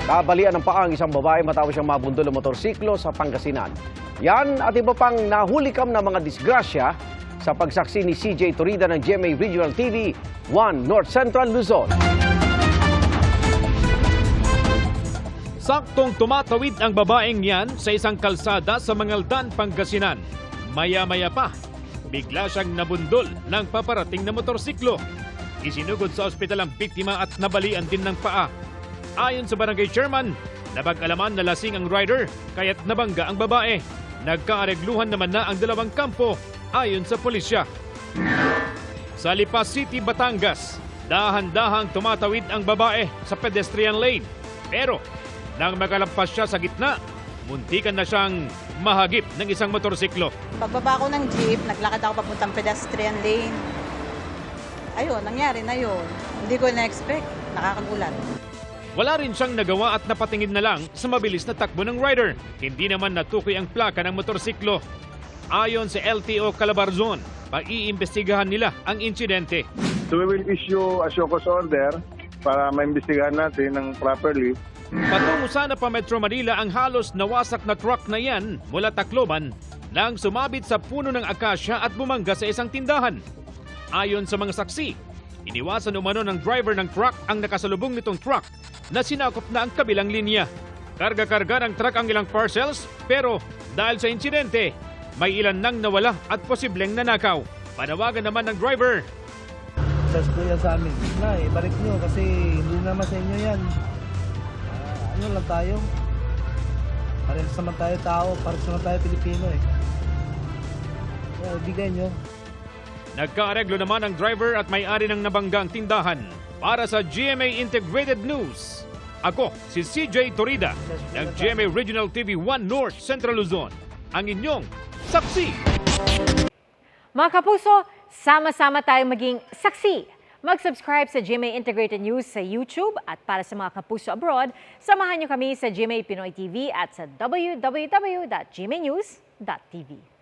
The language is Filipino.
Nabalian ng paa ang isang babae matapos siyang mabundol ng motorsiklo sa Pangasinan. Yan at iba pang nahulikam na mga disgrasya sa pagsaksi ni CJ Torida ng GMA Regional TV 1 North Central Luzon. Saktong tumatawid ang babaeng yan sa isang kalsada sa Mangaldan, Pangasinan. Maya-maya pa, bigla siyang nabundol ng paparating na motorsiklo. Isinugod sa ospital ang biktima at nabalian din ng paa. Ayon sa barangay chairman, napag-alaman na lasing ang rider kaya't nabangga ang babae. Nagkaaregluhan naman na ang dalawang kampo ayon sa pulisya. Sa Lipa City, Batangas, dahan-dahang tumatawid ang babae sa pedestrian lane. Pero nang makalampas siya sa gitna, muntikan na siyang mahagip ng isang motorsiklo. Pagbaba ko ng jeep, naglakad ako papuntang pedestrian lane. Ayun, nangyari na yun. Hindi ko na-expect. Nakakagulat. Wala rin siyang nagawa at napatingin na lang sa mabilis na takbo ng rider. Hindi naman natukoy ang plaka ng motorsiklo. Ayon sa LTO Calabarzon, pag-iimbestigahan nila ang insidente. So we will issue a show cause order para maimbestigahan natin ng properly. Patungo sana pa Metro Manila ang halos nawasak na truck na yan mula Tacloban nang sumabit sa puno ng akasya at bumangga sa isang tindahan. Ayon sa mga saksi, iniwasan umano ng driver ng truck ang nakasalubong nitong truck na sinakop na ang kabilang linya. Karga-karga ng truck ang ilang parcels pero dahil sa insidente, may ilan nang nawala at posibleng nanakaw. Panawagan naman ng driver. Just po yan sa amin. Balik nyo kasi hindi naman sa inyo yan. Ano lang tayo? Parehas naman tayo tao, parehas naman tayo Pilipino eh. Bigay nyo. Nagkaareglo naman ang driver at may-ari ng nabanggang tindahan. Para sa GMA Integrated News, ako si CJ Torida ng GMA Regional TV 1 North Central Luzon, ang inyong saksi. Mga kapuso, sama-sama tayong maging saksi. Mag-subscribe sa GMA Integrated News sa YouTube at para sa mga kapuso abroad, samahan niyo kami sa GMA Pinoy TV at sa www.gmanews.tv.